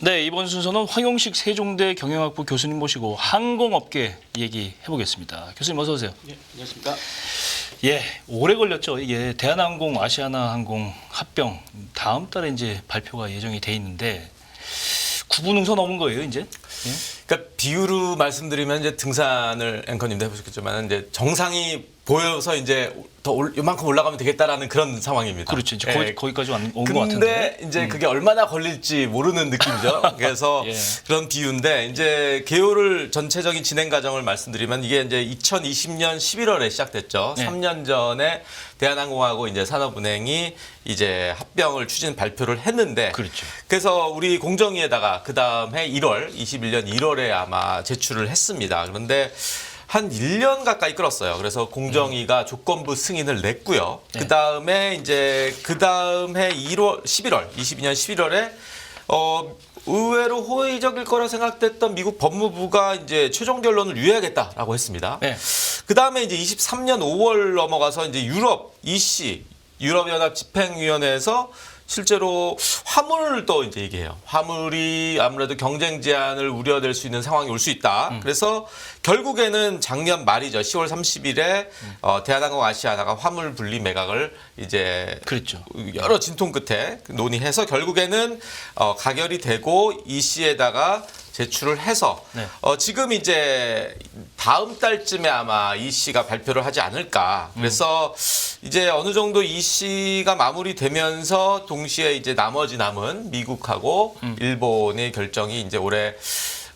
네, 이번 순서는 황용식 세종대 경영학부 교수님 모시고 항공업계 얘기해 보겠습니다. 교수님 어서 오세요. 네, 안녕하십니까. 예, 오래 걸렸죠. 이게 대한항공, 아시아나항공 합병 다음 달에 이제 발표가 예정이 돼 있는데 9분 응선 넘은 거예요, 이제? 예? 그러니까 비유로 말씀드리면 이제 등산을 앵커님도 해보셨겠지만 이제 정상이 보여서 이제 더 요만큼 올라가면 되겠다라는 그런 상황입니다. 그렇죠. 이제 예. 거기까지 온 것 같은데. 근데 이제 그게 얼마나 걸릴지 모르는 느낌이죠. 그래서 예. 그런 비유인데 이제 개요를 전체적인 진행 과정을 말씀드리면 이게 이제 2020년 11월에 시작됐죠. 네. 3년 전에 대한항공하고 이제 산업은행이 이제 합병을 추진 발표를 했는데 그렇죠. 그래서 우리 공정위에다가 그 다음에 21년 1월에 아마 제출을 했습니다. 그런데 한 1년 가까이 끌었어요. 그래서 공정위가 조건부 승인을 냈고요. 네. 그다음에 이제 그다음에 22년 11월에 의외로 호의적일 거라 생각됐던 미국 법무부가 이제 최종 결론을 유예하겠다라고 했습니다. 네. 그다음에 이제 23년 5월 넘어가서 이제 유럽 EC 유럽연합 집행위원회에서 실제로 화물을 또 이제 얘기해요. 화물이 아무래도 경쟁 제한을 우려될 수 있는 상황이 올 수 있다. 그래서 결국에는 작년 말이죠. 10월 30일에 대한항공 아시아나가 화물 분리 매각을 이제 그렇죠. 여러 진통 끝에 논의해서 결국에는 가결이 되고 EC에다가 제출을 해서 네. 지금 이제 다음 달쯤에 아마 EC가 발표를 하지 않을까. 그래서 이제 어느 정도 EC가 마무리되면서 동시에 이제 나머지 남은 미국하고 일본의 결정이 이제 올해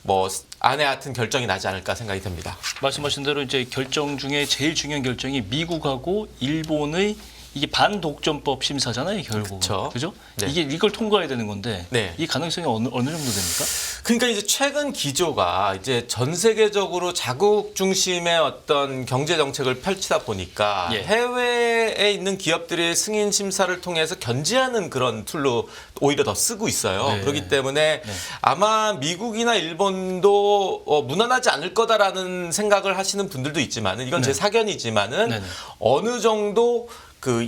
뭐 안에 같은 결정이 나지 않을까 생각이 됩니다. 말씀하신 대로 이제 결정 중에 제일 중요한 결정이 미국하고 일본의 이게 반독점법 심사잖아요, 결국. 그죠? 네. 이걸 통과해야 되는 건데 네. 이 가능성이 어느 정도 됩니까? 그러니까 이제 최근 기조가 이제 전 세계적으로 자국 중심의 어떤 경제 정책을 펼치다 보니까 예. 해외에 있는 기업들의 승인 심사를 통해서 견제하는 그런 툴로 오히려 더 쓰고 있어요. 네. 그렇기 때문에 네. 아마 미국이나 일본도 무난하지 않을 거다라는 생각을 하시는 분들도 있지만은 이건 제 사견이지만은 네네. 어느 정도 그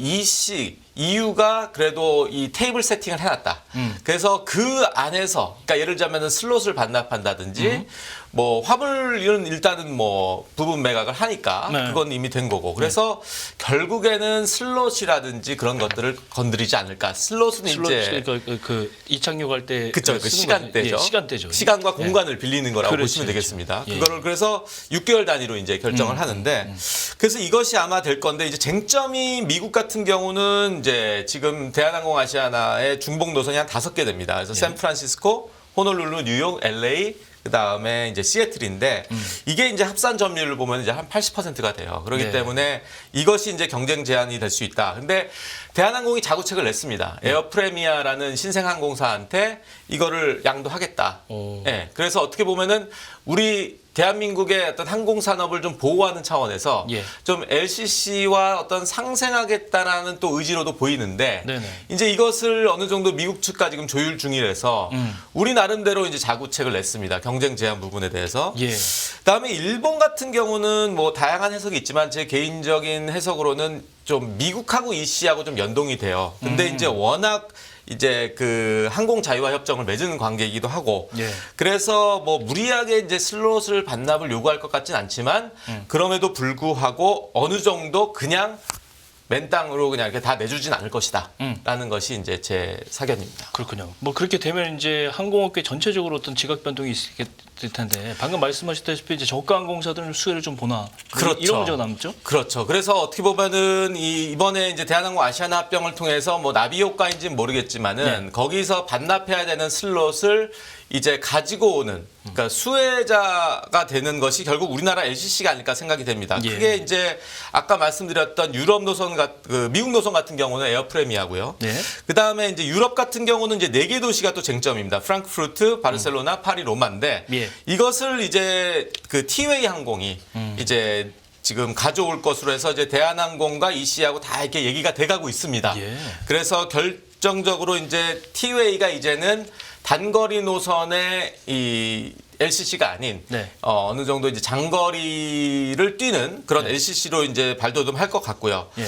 EU가 그래도 이 테이블 세팅을 해놨다. 그래서 그 안에서, 그러니까 예를 들자면은 슬롯을 반납한다든지, 뭐 화물은 일단은 뭐 부분 매각을 하니까 네. 그건 이미 된 거고. 그래서 결국에는 슬롯이라든지 그런 것들을 건드리지 않을까. 슬롯은 이제 그 이착륙할 때 그쵸, 그 시간대죠. 예, 시간대죠. 시간과 공간을 빌리는 거라고 그렇지, 보시면 되겠습니다. 그렇지. 예. 그거를 그래서 6개월 단위로 이제 결정을 하는데, 그래서 이것이 아마 될 건데, 이제 쟁점이 미국 같은 경우는 이제 지금 대한항공 아시아나의 중복 노선이 한 5개 됩니다. 그래서 샌프란시스코, 호놀룰루, 뉴욕, LA, 그 다음에 이제 시애틀인데 이게 이제 합산 점유율을 보면 이제 한 80%가 돼요. 그렇기 네. 때문에 이것이 이제 경쟁 제한이 될 수 있다. 근데 대한항공이 자구책을 냈습니다. 에어 프레미아라는 신생 항공사한테 이거를 양도하겠다. 예. 그래서 어떻게 보면은 우리 대한민국의 어떤 항공 산업을 좀 보호하는 차원에서 예. 좀 LCC와 어떤 상생하겠다라는 또 의지로도 보이는데 네네. 이제 이것을 어느 정도 미국 측과 지금 조율 중이라서 우리 나름대로 이제 자구책을 냈습니다. 경쟁 제한 부분에 대해서. 예. 그다음에 일본 같은 경우는 뭐 다양한 해석이 있지만 제 개인적인 해석으로는 좀 미국하고 EC하고 좀 연동이 돼요. 근데 이제 워낙 이제 그 항공 자유화 협정을 맺은 관계이기도 하고 예. 그래서 뭐 무리하게 이제 슬롯을 반납을 요구할 것 같진 않지만 그럼에도 불구하고 어느 정도 그냥 맨 땅으로 그냥 이렇게 다 내주진 않을 것이다. 라는 것이 이제 제 사견입니다. 그렇군요. 뭐 그렇게 되면 이제 항공업계 전체적으로 어떤 지각 변동이 있을 텐데 방금 말씀하셨다시피 이제 저가 항공사들은 수혜를 좀 보나 그렇죠. 이런 문제가 남죠? 그렇죠. 그래서 어떻게 보면은 이번에 이제 대한항공 아시아나 합병을 통해서 뭐 나비 효과인지는 모르겠지만은 네. 거기서 반납해야 되는 슬롯을 이제 가지고 오는 그러니까 수혜자가 되는 것이 결국 우리나라 LCC가 아닐까 생각이 됩니다. 예. 그게 이제 아까 말씀드렸던 유럽 노선 미국 노선 같은 경우는 에어프레미아고요. 네. 그다음에 이제 유럽 같은 경우는 이제 4개 도시가 또 쟁점입니다. 프랑크푸르트, 바르셀로나, 파리, 로마인데 예. 이것을 이제 그 티웨이 항공이 이제 지금 가져올 것으로 해서 이제 대한항공과 EC하고 다 이렇게 얘기가 돼가고 있습니다. 예. 그래서 결정적으로 이제 T웨이가 이제는 단거리 노선의 이 LCC가 아닌 네. 어느 정도 이제 장거리를 뛰는 그런 네. LCC로 이제 발돋움할 것 같고요. 예.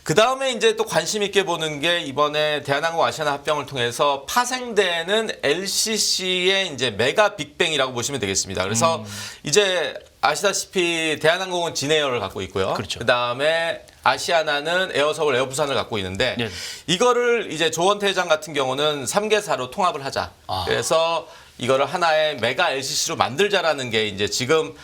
그 다음에 이제 또 관심 있게 보는 게 이번에 대한항공 아시아나 합병을 통해서 파생되는 LCC의 이제 메가 빅뱅이라고 보시면 되겠습니다. 그래서 이제 아시다시피 대한항공은 진에어를 갖고 있고요. 그렇죠. 그 다음에 아시아나는 에어서울, 에어부산을 갖고 있는데 네. 이거를 이제 조원태 회장 같은 경우는 3개사로 통합을 하자. 아. 그래서 이거를 하나의 메가 LCC로 만들자라는 게 이제 지금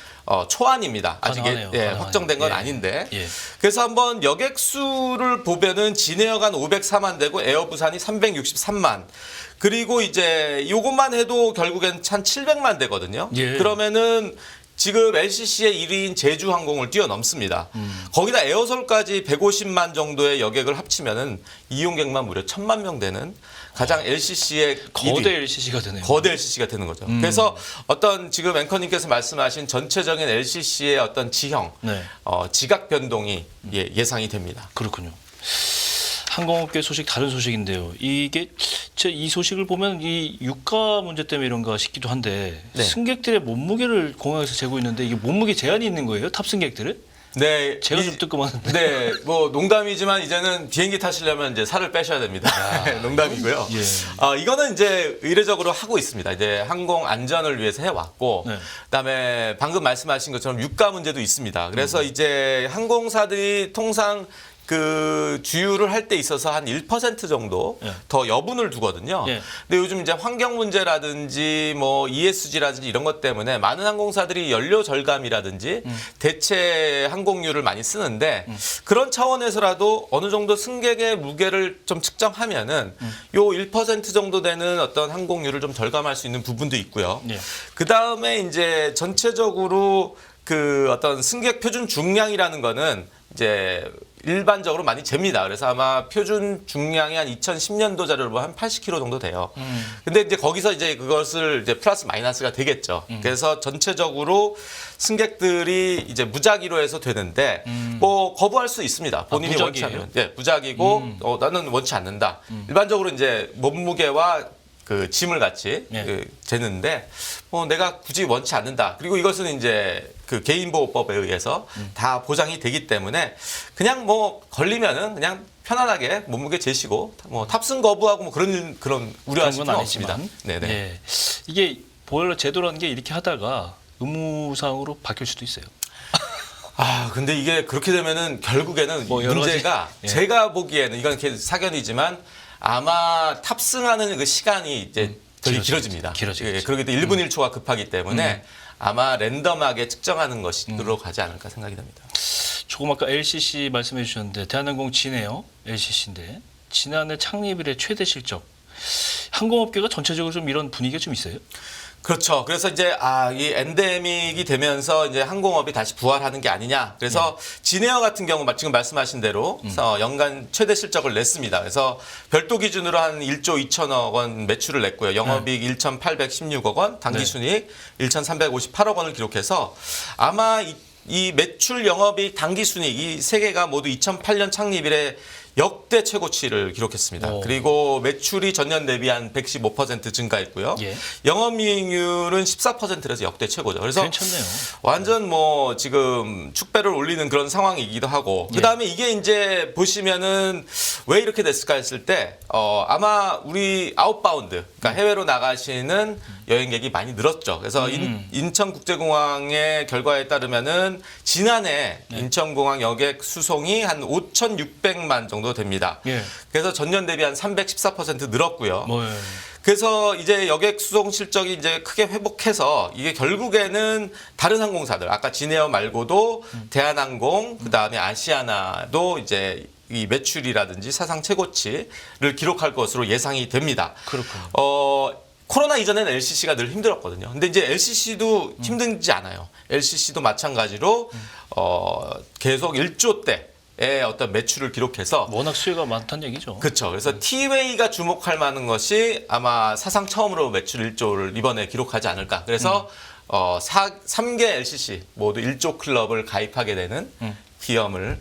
초안입니다. 아직 가능하네요. 확정된 건 예. 아닌데. 예. 그래서 한번 여객수를 보면은 진에어가 504만 되고 에어부산이 363만. 그리고 이제 요것만 해도 결국엔 1,700만 되거든요. 예. 그러면은 지금 LCC의 1위인 제주항공을 뛰어넘습니다. 거기다 에어솔까지 150만 정도의 여객을 합치면은 이용객만 무려 1,000만 명 되는 가장 LCC의 거대 LCC가 되네요. 거대 LCC가 되는 거죠. 그래서 어떤 지금 앵커님께서 말씀하신 전체적인 LCC의 어떤 지형, 네. 지각 변동이 예상이 됩니다. 그렇군요. 항공업계 소식 다른 소식인데요. 이게 이 소식을 보면 이 유가 문제 때문에 이런가 싶기도 한데 네. 승객들의 몸무게를 공항에서 재고 있는데 이게 몸무게 제한이 있는 거예요? 탑승객들은? 네, 제가 좀 뜨끔하는데. 네, 뭐 농담이지만 이제는 비행기 타시려면 이제 살을 빼셔야 됩니다. 농담이고요. 예. 이거는 이제 의례적으로 하고 있습니다. 이제 항공 안전을 위해서 해왔고, 네. 그다음에 방금 말씀하신 것처럼 유가 문제도 있습니다. 그래서 이제 항공사들이 통상 그 주유를 할 때 있어서 한 1% 정도 예. 더 여분을 두거든요. 예. 근데 요즘 이제 환경 문제라든지 뭐 ESG라든지 이런 것 때문에 많은 항공사들이 연료 절감이라든지 대체 항공유를 많이 쓰는데 그런 차원에서라도 어느 정도 승객의 무게를 좀 측정하면은 요 1% 정도 되는 어떤 항공유를 좀 절감할 수 있는 부분도 있고요. 예. 그 다음에 이제 전체적으로 그 어떤 승객 표준 중량이라는 거는 이제 일반적으로 많이 잽니다. 그래서 아마 표준 중량이 한 2010년도 자료로 보면 한 80kg 정도 돼요. 근데 이제 거기서 이제 그것을 이제 플러스 마이너스가 되겠죠. 그래서 전체적으로 승객들이 이제 무작위로 해서 되는데 뭐 거부할 수 있습니다. 본인이 원치 무작위예요? 않으면. 네, 무작위고 나는 원치 않는다. 일반적으로 이제 몸무게와 그 짐을 같이 네. 그 재는데 뭐 내가 굳이 원치 않는다. 그리고 이것은 이제 그 개인보호법에 의해서 다 보장이 되기 때문에 그냥 뭐 걸리면은 그냥 편안하게 몸무게 재시고 뭐 탑승 거부하고 뭐 그런 우려하실 그런 건 필요는 없습니다. 아니지만. 네네. 예. 이게 보일러 제도라는 게 이렇게 하다가 의무사항으로 바뀔 수도 있어요. 근데 이게 그렇게 되면은 결국에는 뭐 여러 문제가 가지- 예. 제가 보기에는 이건 이렇게 사견이지만 아마 탑승하는 그 시간이 이제 더 길어집니다. 길어지겠죠. 예, 그렇기 때문에 1분 1초가 급하기 때문에 아마 랜덤하게 측정하는 것으로 가지 않을까 생각이 됩니다. 조금 아까 LCC 말씀해 주셨는데 대한항공 진에어 LCC인데 지난해 창립 이래 최대 실적. 항공업계가 전체적으로 좀 이런 분위기가 좀 있어요? 그렇죠. 그래서 이제 이 엔데믹이 되면서 이제 항공업이 다시 부활하는 게 아니냐. 그래서 진에어 같은 경우 지금 말씀하신 대로 연간 최대 실적을 냈습니다. 그래서 별도 기준으로 한 1조 2천억 원 매출을 냈고요. 영업이익 1,816억 원, 당기순이익 1,358억 원을 기록해서 아마 이 매출, 영업이익, 당기순이익 이 세 개가 모두 2008년 창립 이래 역대 최고치를 기록했습니다. 오. 그리고 매출이 전년 대비 한 115% 증가했고요. 예. 영업이익률은 14%라서 역대 최고죠. 그래서 괜찮네요. 완전 뭐 지금 축배를 올리는 그런 상황이기도 하고 그다음에 이게 이제 보시면은 왜 이렇게 됐을까 했을 때 아마 우리 아웃바운드 그러니까 해외로 나가시는 여행객이 많이 늘었죠. 그래서 인천국제공항의 결과에 따르면은 지난해 인천공항 여객 수송이 한 5,600만 정도 됩니다. 예. 그래서 전년 대비 한 314% 늘었고요. 뭐 그래서 이제 여객 수송 실적이 이제 크게 회복해서 이게 결국에는 다른 항공사들 아까 진에어 말고도 대한항공 그다음에 아시아나도 이제 이 매출이라든지 사상 최고치를 기록할 것으로 예상이 됩니다. 그렇군요. 코로나 이전에는 LCC가 늘 힘들었거든요. 근데 이제 LCC도 힘들지 않아요. LCC도 마찬가지로 계속 1조 대의 어떤 매출을 기록해서 워낙 수요가 많다는 얘기죠. 그렇죠. 그래서 T웨이가 주목할 만한 것이 아마 사상 처음으로 매출 1조를 이번에 기록하지 않을까. 그래서 3개 LCC 모두 1조 클럽을 가입하게 되는 기염을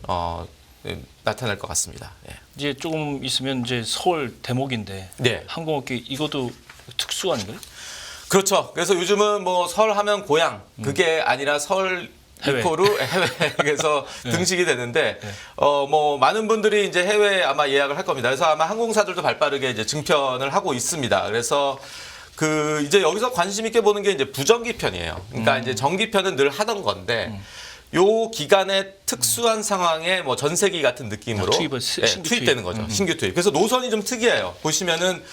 나타낼 것 같습니다. 예. 이제 조금 있으면 이제 서울 대목인데 네. 항공업계 이것도 특수 아닌가요? 그렇죠. 그래서 요즘은 뭐 설 하면 고향 그게 아니라 설 해외. 이코르 해외에서 네. 등식이 되는데 네. 뭐 많은 분들이 이제 해외 아마 예약을 할 겁니다. 그래서 아마 항공사들도 발빠르게 이제 증편을 하고 있습니다. 그래서 그 이제 여기서 관심 있게 보는 게 이제 부정기편이에요. 그러니까 이제 정기편은 늘 하던 건데 요 기간에 특수한 상황에 뭐 전세기 같은 느낌으로 신규 투입되는 거죠. 신규 투입. 그래서 노선이 좀 특이해요. 보시면은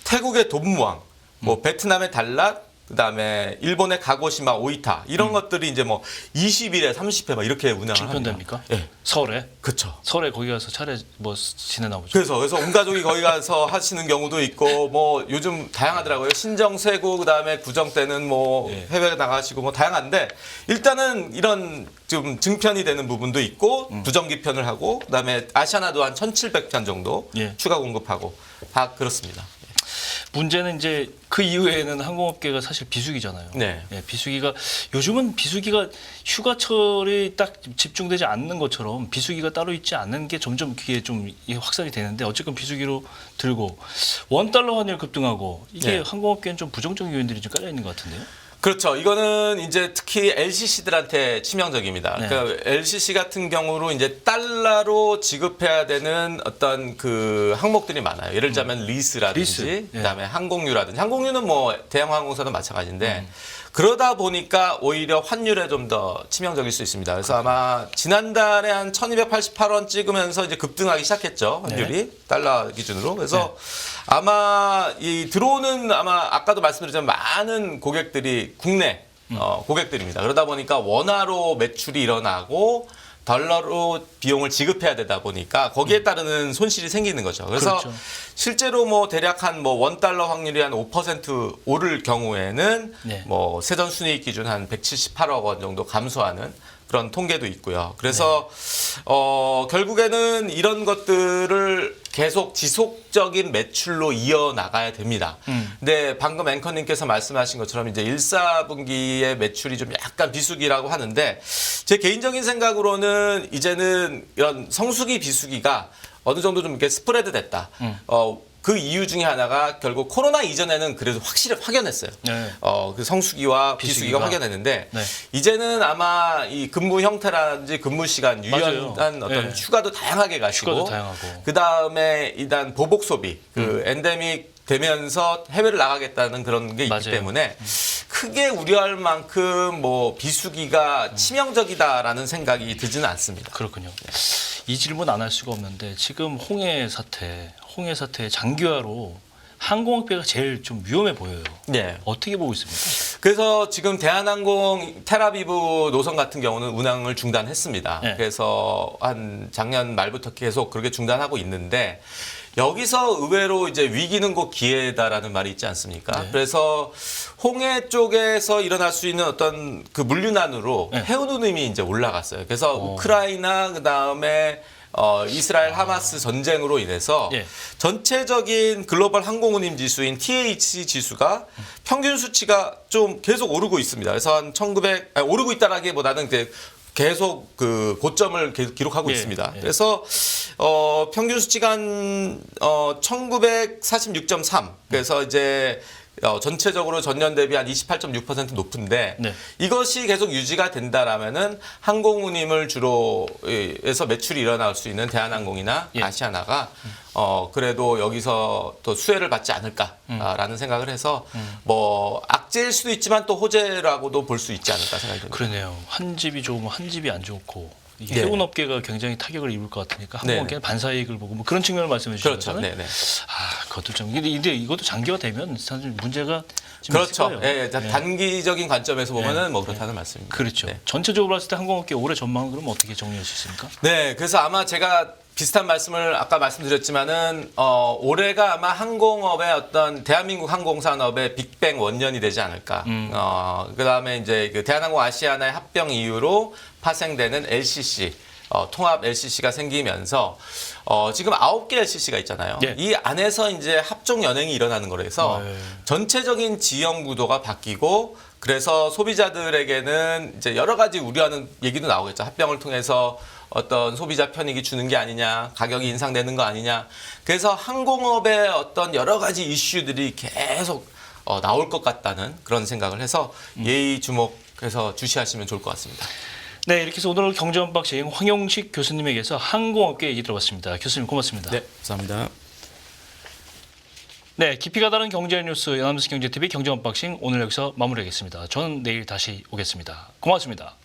태국의 돈무왕, 뭐 베트남의 달랏, 그다음에 일본의 가고시마, 오이타 이런 것들이 이제 뭐 20일에 30회 막 이렇게 운항을 합니다. 증편됩니까? 예. 서울에? 그렇죠. 서울에 거기 가서 차례 뭐 지내나 보죠. 그래서 온 가족이 거기 가서 하시는 경우도 있고 뭐 요즘 다양하더라고요. 신정 세고 그다음에 구정 때는 뭐 예. 해외 나가시고 뭐 다양한데 일단은 이런 좀 증편이 되는 부분도 있고 부정기편을 하고 그다음에 아시아나도 한 1,700편 정도 예. 추가 공급하고 다 그렇습니다. 문제는 이제 그 이후에는 항공업계가 사실 비수기잖아요. 네. 예, 비수기가 요즘은 비수기가 휴가철이 딱 집중되지 않는 것처럼 비수기가 따로 있지 않는 게 점점 그게 좀 확산이 되는데 어쨌건 비수기로 들고 $1 환율 급등하고 이게 네. 항공업계는 좀 부정적인 요인들이 좀 깔려 있는 것 같은데요. 그렇죠. 이거는 이제 특히 LCC들한테 치명적입니다. 네. 그러니까 LCC 같은 경우로 이제 달러로 지급해야 되는 어떤 그 항목들이 많아요. 예를 들자면 리스라든지, 리스. 예. 그다음에 항공유라든지. 항공유는 뭐 대형 항공사도 마찬가지인데 그러다 보니까 오히려 환율에 좀 더 치명적일 수 있습니다. 그래서 아마 지난달에 한 1,288원 찍으면서 이제 급등하기 시작했죠. 환율이 달러 기준으로. 그래서 아마 이 들어오는 아마 아까도 말씀드렸지만 많은 고객들이 국내 고객들입니다. 그러다 보니까 원화로 매출이 일어나고 달러로 비용을 지급해야 되다 보니까 거기에 따르는 손실이 생기는 거죠. 그래서 그렇죠. 실제로 뭐 대략 한 뭐 $1 확률이 한 5% 오를 경우에는 네. 뭐 세전 순이익 기준 한 178억 원 정도 감소하는 그런 통계도 있고요. 그래서 결국에는 이런 것들을 계속 지속적인 매출로 이어나가야 됩니다. 근데 방금 앵커님께서 말씀하신 것처럼 이제 1사분기의 매출이 좀 약간 비수기라고 하는데 제 개인적인 생각으로는 이제는 이런 성수기 비수기가 어느 정도 좀 이렇게 스프레드 됐다. 그 이유 중에 하나가 결국 코로나 이전에는 그래도 확실히 확연했어요. 네. 그 성수기와 비수기가 비수기가. 확연했는데 네. 이제는 아마 이 근무 형태라든지 근무 시간 맞아요. 유연한 어떤 네. 휴가도 다양하게 가시고 휴가도 다양하고. 그 다음에 일단 보복 소비 그 엔데믹 되면서 해외를 나가겠다는 그런 게 있기 맞아요. 때문에 크게 우려할 만큼 뭐 비수기가 치명적이다라는 생각이 들지는 않습니다. 그렇군요. 이 질문 안 할 수가 없는데 지금 홍해 사태 장기화로 항공업계가 제일 좀 위험해 보여요. 네. 어떻게 보고 있습니까? 그래서 지금 대한항공 테라비브 노선 같은 경우는 운항을 중단했습니다. 네. 그래서 한 작년 말부터 계속 그렇게 중단하고 있는데 여기서 의외로 이제 위기는 곧 기회다라는 말이 있지 않습니까? 네. 그래서 홍해 쪽에서 일어날 수 있는 어떤 그 물류난으로 네. 해운운임이 이제 올라갔어요. 그래서 우크라이나 그다음에 이스라엘 하마스 전쟁으로 인해서 예. 전체적인 글로벌 항공운임 지수인 TH 지수가 평균 수치가 좀 계속 오르고 있습니다. 그래서 한 오르고 있다라기보다는 계속 그 고점을 기록하고 예, 있습니다. 예. 그래서 평균 수치가 한 1946.3. 그래서 이제 전체적으로 전년 대비 한 28.6% 높은데 네. 이것이 계속 유지가 된다라면은 항공운임을 주로 해서 매출이 일어날 수 있는 대한항공이나 예. 아시아나가 그래도 여기서 또 수혜를 받지 않을까라는 생각을 해서 뭐 악재일 수도 있지만 또 호재라고도 볼 수 있지 않을까 생각이 듭니다. 그러네요. 한 집이 좋으면 한 집이 안 좋고 이게 네. 해운업계가 굉장히 타격을 입을 것 같으니까 네. 항공업계는 반사이익을 보고 뭐 그런 측면을 말씀해 주신 그렇죠. 거잖아요. 네네. 그것도 좀 근데 이것도 장기화 되면 사실 문제가 좀 있을 그렇죠. 거예요. 예, 예. 단기적인 관점에서 보면은 네. 뭐 그렇다는 말씀입니다. 그렇죠. 네. 전체적으로 봤을 때 항공업계 올해 전망은 그럼 어떻게 정리할 수 있습니까? 네, 그래서 아마 제가 비슷한 말씀을 아까 말씀드렸지만은 올해가 아마 항공업의 어떤 대한민국 항공산업의 빅뱅 원년이 되지 않을까. 그다음에 이제 그 대한항공 아시아나의 합병 이후로 파생되는 LCC 통합 LCC가 생기면서 지금 9개 LCC가 있잖아요. 예. 이 안에서 이제 합종 연행이 일어나는 거로 해서 예. 전체적인 지형 구도가 바뀌고 그래서 소비자들에게는 이제 여러 가지 우려하는 얘기도 나오겠죠. 합병을 통해서 어떤 소비자 편익이 주는 게 아니냐, 가격이 인상되는 거 아니냐. 그래서 항공업의 어떤 여러 가지 이슈들이 계속 나올 것 같다는 그런 생각을 해서 예의 주목해서 주시하시면 좋을 것 같습니다. 네, 이렇게 해서 오늘 경제 언박싱 황용식 교수님에게서 항공업계 얘기 들어봤습니다. 교수님 고맙습니다. 네, 감사합니다. 네, 깊이가 다른 경제 뉴스 연합뉴스 경제TV 경제 언박싱 오늘 여기서 마무리하겠습니다. 저는 내일 다시 오겠습니다. 고맙습니다.